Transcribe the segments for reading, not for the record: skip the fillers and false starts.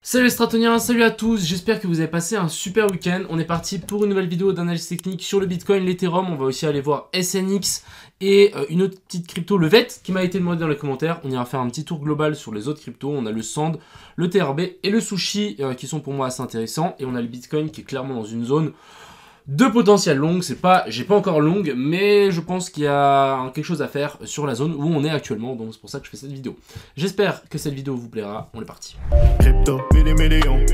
Salut les stratoniens, salut à tous, j'espère que vous avez passé un super week-end. On est parti pour une nouvelle vidéo d'analyse technique sur le Bitcoin, l'Ethereum. On va aussi aller voir SNX et une autre petite crypto, le VET, qui m'a été demandé dans les commentaires. On ira faire un petit tour global sur les autres cryptos. On a le Sand, le TRB et le Sushi qui sont pour moi assez intéressants. Et on a le Bitcoin qui est clairement dans une zone de potentiel long. J'ai pas encore long, mais je pense qu'il y a quelque chose à faire sur la zone où on est actuellement. Donc c'est pour ça que je fais cette vidéo. J'espère que cette vidéo vous plaira. On est parti. Crypto, million.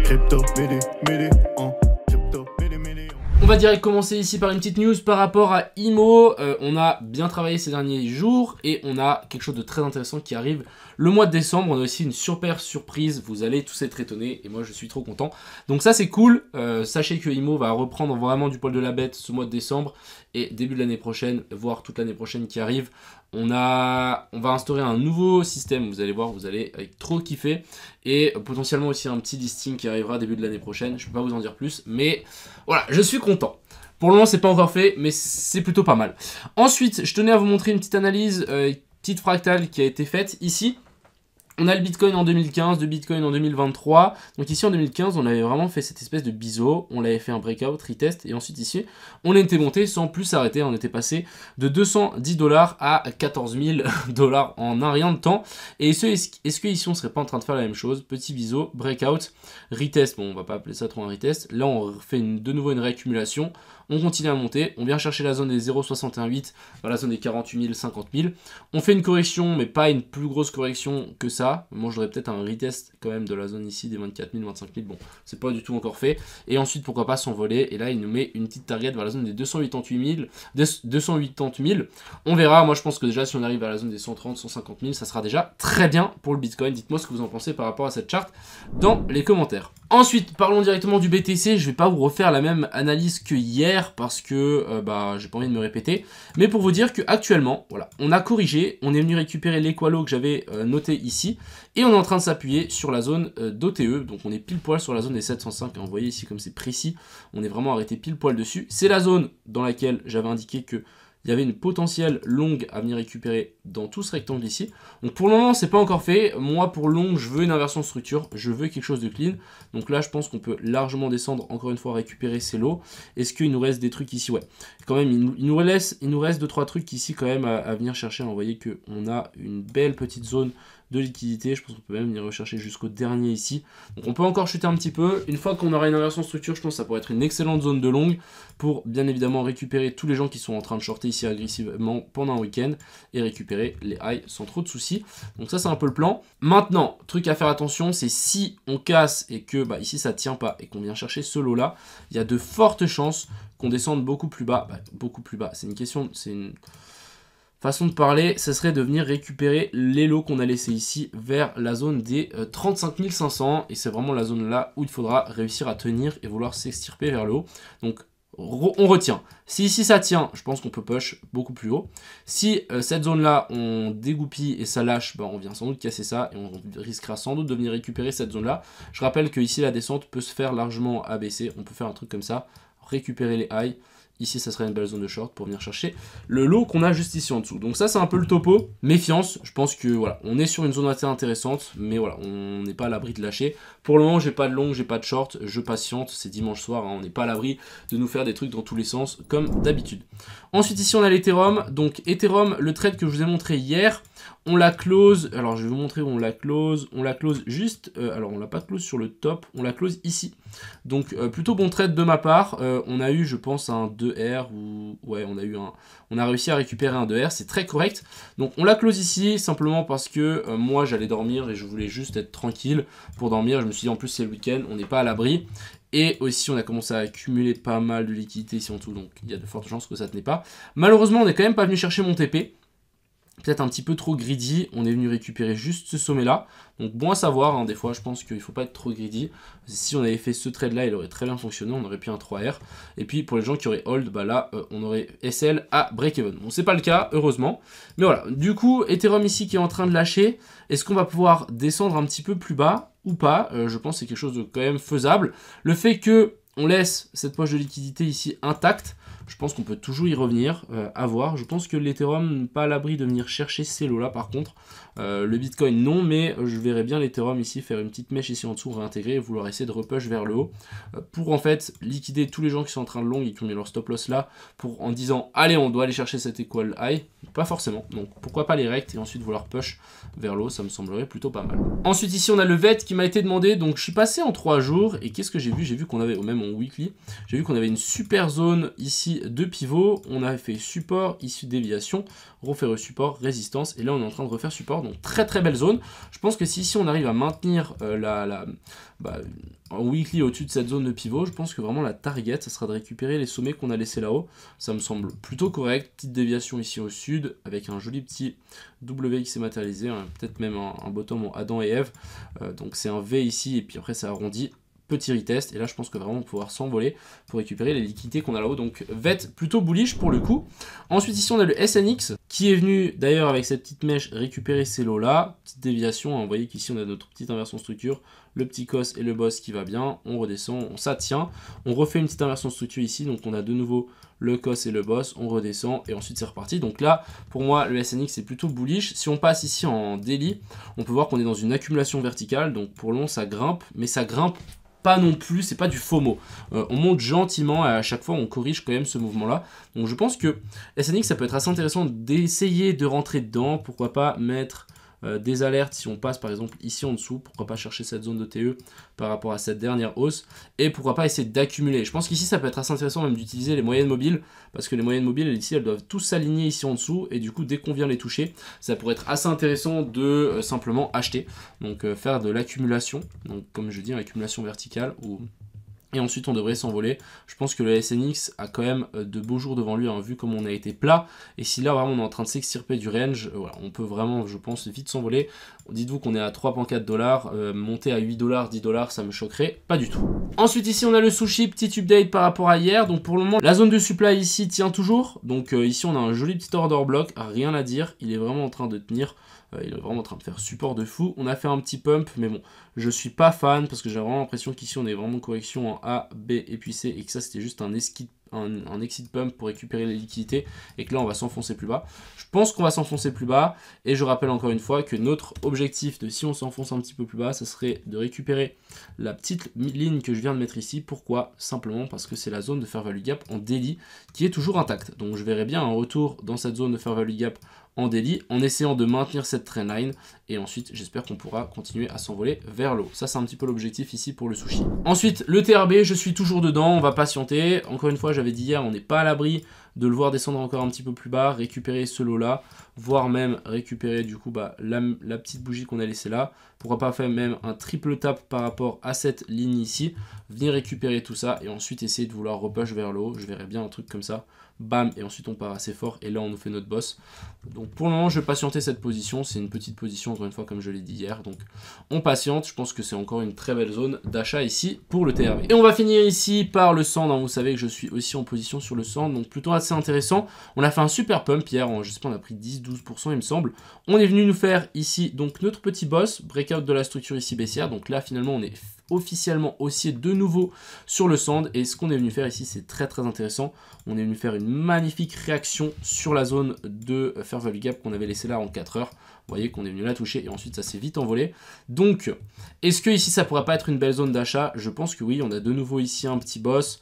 Crypto, million. Crypto, million. On va direct commencer ici par une petite news par rapport à IMO. On a bien travaillé ces derniers jours et on a quelque chose de très intéressant qui arrive le mois de décembre. On a aussi une super surprise, vous allez tous être étonnés et moi je suis trop content. Donc ça c'est cool, sachez que IMO va reprendre vraiment du poil de la bête ce mois de décembre et début de l'année prochaine, voire toute l'année prochaine qui arrive. On va instaurer un nouveau système, vous allez voir, vous allez trop kiffer. Et potentiellement aussi un petit listing qui arrivera début de l'année prochaine. Je ne peux pas vous en dire plus, mais voilà, je suis content. Pour le moment, c'est pas encore fait, mais c'est plutôt pas mal. Ensuite, je tenais à vous montrer une petite analyse, petite fractale qui a été faite ici. On a le Bitcoin en 2015, le Bitcoin en 2023. Donc ici en 2015, on avait vraiment fait cette espèce de biseau. On l'avait fait un breakout, retest. Et ensuite ici, on était monté sans plus s'arrêter. On était passé de $210 à 14 000 $ en un rien de temps. Et est-ce que ici, on serait pas en train de faire la même chose? Petit biseau, breakout, retest. Bon, on va pas appeler ça trop un retest. Là, on fait de nouveau une réaccumulation. On continue à monter, on vient chercher la zone des 0,688 dans la zone des 48 000, 50 000. On fait une correction, mais pas une plus grosse correction que ça. Moi, j'aurais peut-être un retest quand même de la zone ici des 24 000, 25 000. Bon, c'est pas du tout encore fait. Et ensuite, pourquoi pas s'envoler. Et là, il nous met une petite target vers la zone des 288 000. On verra. Moi, je pense que déjà, si on arrive à la zone des 130, 150 000, ça sera déjà très bien pour le Bitcoin. Dites-moi ce que vous en pensez par rapport à cette charte dans les commentaires. Ensuite, parlons directement du BTC. Je vais pas vous refaire la même analyse que hier parce que j'ai pas envie de me répéter. Mais pour vous dire que actuellement, voilà, on a corrigé, on est venu récupérer l'Equalo que j'avais noté ici et on est en train de s'appuyer sur la zone d'OTE. Donc on est pile poil sur la zone des 705. Vous voyez ici comme c'est précis, on est vraiment arrêté pile poil dessus. C'est la zone dans laquelle j'avais indiqué que il y avait une potentielle longue à venir récupérer dans tout ce rectangle ici. Donc pour le moment, c'est pas encore fait. Moi, pour longue, je veux une inversion de structure. Je veux quelque chose de clean. Donc là, je pense qu'on peut largement descendre, encore une fois, récupérer ces lots. Est-ce qu'il nous reste des trucs ici? Ouais. Quand même, il nous reste 2-3 trucs ici quand même à venir chercher. Vous voyez qu'on a une belle petite zone de liquidité. Je pense qu'on peut même venir rechercher jusqu'au dernier ici. Donc on peut encore chuter un petit peu. Une fois qu'on aura une inversion de structure, je pense que ça pourrait être une excellente zone de longue pour bien évidemment récupérer tous les gens qui sont en train de shorter ici agressivement pendant un week-end et récupérer les highs sans trop de soucis. Donc ça c'est un peu le plan. Maintenant, truc à faire attention, c'est si on casse et que ici ça tient pas et qu'on vient chercher ce lot là, il y a de fortes chances qu'on descende beaucoup plus bas. Beaucoup plus bas, c'est une façon de parler, ce serait de venir récupérer les lots qu'on a laissés ici vers la zone des 35 500. Et c'est vraiment la zone là où il faudra réussir à tenir et vouloir s'extirper vers le haut. Donc on retient. Si ici ça tient, je pense qu'on peut push beaucoup plus haut. Si cette zone là on dégoupille et ça lâche, on vient sans doute casser ça et on risquera sans doute de venir récupérer cette zone là. Je rappelle que ici la descente peut se faire largement abaisser. On peut faire un truc comme ça, récupérer les highs. Ici, ça serait une belle zone de short pour venir chercher le lot qu'on a juste ici en dessous. Donc ça, c'est un peu le topo. Méfiance, je pense que voilà, on est sur une zone assez intéressante, mais voilà, on n'est pas à l'abri de lâcher. Pour le moment, j'ai pas de long, j'ai pas de short, je patiente, c'est dimanche soir, on n'est pas à l'abri de nous faire des trucs dans tous les sens, comme d'habitude. Ensuite, ici, on a l'Ethereum. Donc Ethereum, le trade que je vous ai montré hier, on la close, alors je vais vous montrer où on la close juste, alors on l'a pas close sur le top, on la close ici. Donc plutôt bon trade de ma part, on a eu je pense un 2R, ou ouais on a réussi à récupérer un 2R, c'est très correct. Donc on la close ici simplement parce que moi j'allais dormir et je voulais juste être tranquille pour dormir. Je me suis dit en plus c'est le week-end, on n'est pas à l'abri. Et aussi on a commencé à accumuler pas mal de liquidités ici en dessous, donc il y a de fortes chances que ça tenait pas. Malheureusement on n'est quand même pas venu chercher mon TP. Peut-être un petit peu trop greedy, on est venu récupérer juste ce sommet là, donc bon à savoir, des fois je pense qu'il ne faut pas être trop greedy. Si on avait fait ce trade là, il aurait très bien fonctionné, on aurait pu un 3R, et puis pour les gens qui auraient hold, là on aurait SL à break-even. Bon c'est pas le cas, heureusement, mais voilà, du coup Ethereum ici qui est en train de lâcher, est-ce qu'on va pouvoir descendre un petit peu plus bas ou pas? Je pense que c'est quelque chose de quand même faisable. Le fait que on laisse cette poche de liquidité ici intacte, Je pense qu'on peut toujours y revenir, à voir. Je pense que l'Ethereum n'est pas à l'abri de venir chercher ces lots-là par contre. Le Bitcoin non, mais je verrais bien l'Ethereum ici faire une petite mèche ici en dessous, réintégrer et vouloir essayer de repush vers le haut pour en fait liquider tous les gens qui sont en train de long et qui ont mis leur stop loss là pour en disant allez on doit aller chercher cet equal high. Pas forcément, donc pourquoi pas les rect et ensuite vouloir push vers le haut, ça me semblerait plutôt pas mal. Ensuite ici on a le VET qui m'a été demandé, donc je suis passé en 3 jours et qu'est-ce que j'ai vu? J'ai vu qu'on avait, même en weekly, j'ai vu qu'on avait une super zone ici de pivot, on avait fait support, ici déviation, refaire support, résistance et là on est en train de refaire support, donc très très belle zone. Je pense que si ici on arrive à maintenir en weekly au-dessus de cette zone de pivot, je pense que vraiment la target ça sera de récupérer les sommets qu'on a laissés là-haut, ça me semble plutôt correct. Petite déviation ici au sud avec un joli petit W qui s'est matérialisé, hein, peut-être même un bottom en Adam et Ève, donc c'est un V ici et puis après ça arrondit. Petit retest, et là je pense que vraiment on va pouvoir s'envoler pour récupérer les liquidités qu'on a là-haut, donc VET plutôt bullish pour le coup. Ensuite ici on a le SNX qui est venu d'ailleurs avec cette petite mèche récupérer ces lots là, petite déviation, hein, vous voyez qu'ici on a notre petite inversion structure, le petit cos et le boss qui va bien, on redescend, ça tient, on refait une petite inversion structure ici, donc on a de nouveau le cos et le boss, on redescend et ensuite c'est reparti. Donc là pour moi le SNX c'est plutôt bullish. Si on passe ici en daily, on peut voir qu'on est dans une accumulation verticale, donc pour le long ça grimpe, mais ça grimpe pas non plus, c'est pas du FOMO. On monte gentiment et à chaque fois on corrige quand même ce mouvement là. Donc je pense que SNX ça peut être assez intéressant d'essayer de rentrer dedans, pourquoi pas mettre des alertes si on passe par exemple ici en dessous, pourquoi pas chercher cette zone de TE par rapport à cette dernière hausse et pourquoi pas essayer d'accumuler. Je pense qu'ici ça peut être assez intéressant même d'utiliser les moyennes mobiles parce que les moyennes mobiles ici elles doivent tous s'aligner ici en dessous et du coup dès qu'on vient les toucher ça pourrait être assez intéressant de simplement acheter, donc faire de l'accumulation, donc comme je dis l'accumulation verticale ou... Et ensuite on devrait s'envoler. Je pense que le SNX a quand même de beaux jours devant lui, hein, vu comme on a été plat. Et si là vraiment on est en train de s'extirper du range, voilà, on peut vraiment, je pense, vite s'envoler. Dites-vous qu'on est à 3,4 $, monter à 8 $, 10 $, ça me choquerait pas du tout. Ensuite ici on a le sushi, petit update par rapport à hier. Donc pour le moment la zone de supply ici tient toujours. Donc ici on a un joli petit order block, rien à dire. Il est vraiment en train de tenir. Il est vraiment en train de faire support de fou. On a fait un petit pump, mais bon, je suis pas fan parce que j'ai vraiment l'impression qu'ici on est vraiment correction en A, B et puis C et que ça c'était juste un exit pump pour récupérer les liquidités et que là on va s'enfoncer plus bas. Je pense qu'on va s'enfoncer plus bas et je rappelle encore une fois que notre objectif de si on s'enfonce un petit peu plus bas, ça serait de récupérer la petite ligne que je viens de mettre ici. Pourquoi? Simplement parce que c'est la zone de fair value gap en daily qui est toujours intacte. Donc je verrai bien un retour dans cette zone de fair value gap en daily en essayant de maintenir cette trendline et ensuite j'espère qu'on pourra continuer à s'envoler vers le haut. Ça c'est un petit peu l'objectif ici pour le sushi. Ensuite le TRB, je suis toujours dedans, on va patienter. Encore une fois j'avais dit hier, on n'est pas à l'abri de le voir descendre encore un petit peu plus bas, récupérer ce lot là, voire même récupérer du coup la petite bougie qu'on a laissée là. Pourquoi pas faire même un triple tap par rapport à cette ligne ici, venir récupérer tout ça et ensuite essayer de vouloir repush vers le haut. Je verrais bien un truc comme ça, bam, et ensuite on part assez fort et là on nous fait notre boss. Donc pour le moment je vais patienter cette position, c'est une petite position encore une fois comme je l'ai dit hier, donc on patiente. Je pense que c'est encore une très belle zone d'achat ici pour le TRB. Et on va finir ici par le sand, hein. Vous savez que je suis aussi en position sur le sand, donc plutôt assez intéressant. On a fait un super pump hier, je sais pas, on a pris 10-12% il me semble. On est venu nous faire ici donc notre petit boss, breakout de la structure ici baissière, donc là finalement on est officiellement haussier de nouveau sur le sand et ce qu'on est venu faire ici c'est très très intéressant. On est venu faire une magnifique réaction sur la zone de fair value gap qu'on avait laissé là en 4 heures. Vous voyez qu'on est venu la toucher et ensuite ça s'est vite envolé. Donc est-ce que ici ça pourrait pas être une belle zone d'achat? Je pense que oui. On a de nouveau ici un petit boss.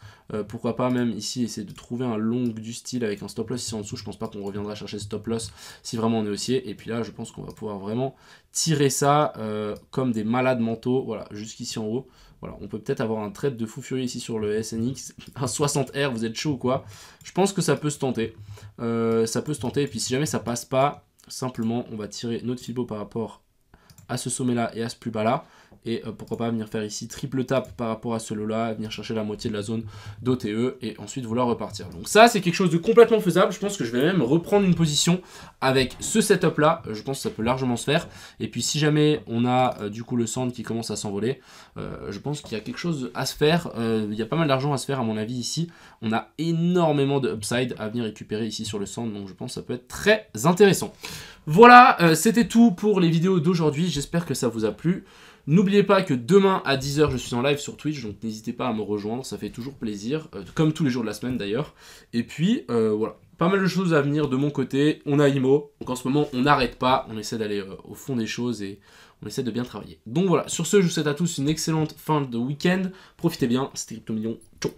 Pourquoi pas même ici essayer de trouver un long du style avec un stop loss ici en dessous. Je pense pas qu'on reviendra chercher stop loss si vraiment on est haussier. Et puis là je pense qu'on va pouvoir vraiment tirer ça comme des malades mentaux. Voilà, jusqu'ici en haut. Voilà, on peut peut-être avoir un trade de fou furieux ici sur le SNX. Un 60R, vous êtes chaud ou quoi? Je pense que ça peut se tenter. Ça peut se tenter. Et puis si jamais ça passe pas, simplement on va tirer notre Fibo par rapport à ce sommet là et à ce plus bas là. Et pourquoi pas venir faire ici triple tap par rapport à ce lot là, venir chercher la moitié de la zone d'OTE et ensuite vouloir repartir. Donc ça c'est quelque chose de complètement faisable. Je pense que je vais même reprendre une position avec ce setup là. Je pense que ça peut largement se faire. Et puis si jamais on a du coup le sand qui commence à s'envoler, je pense qu'il y a quelque chose à se faire. Il y a pas mal d'argent à se faire à mon avis ici. On a énormément de upside à venir récupérer ici sur le sand. Donc je pense que ça peut être très intéressant. Voilà, c'était tout pour les vidéos d'aujourd'hui. J'espère que ça vous a plu. N'oubliez pas que demain à 10 h je suis en live sur Twitch, donc n'hésitez pas à me rejoindre, ça fait toujours plaisir, comme tous les jours de la semaine d'ailleurs. Et puis voilà, pas mal de choses à venir de mon côté, on a IMO, donc en ce moment on n'arrête pas, on essaie d'aller au fond des choses et on essaie de bien travailler. Donc voilà, sur ce je vous souhaite à tous une excellente fin de week-end, profitez bien, c'était Crypto Millions, ciao.